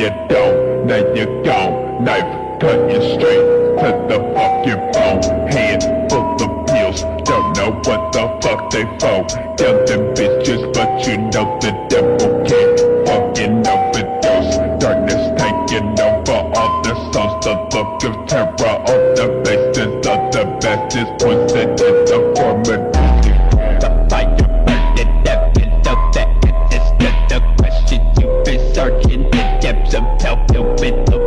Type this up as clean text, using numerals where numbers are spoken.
you don't, now you're gone. Knife cutting straight to the fucking bone. Head full of pills, don't know what the fuck they for. Tell them bitches, but you know the devil can't fucking overdose. Darkness taking over all the souls. The look of terror on the faces of the bastards. Poison in the form of the fire burning up below the end. It's not the question you've been searching. The depths of hell filled with the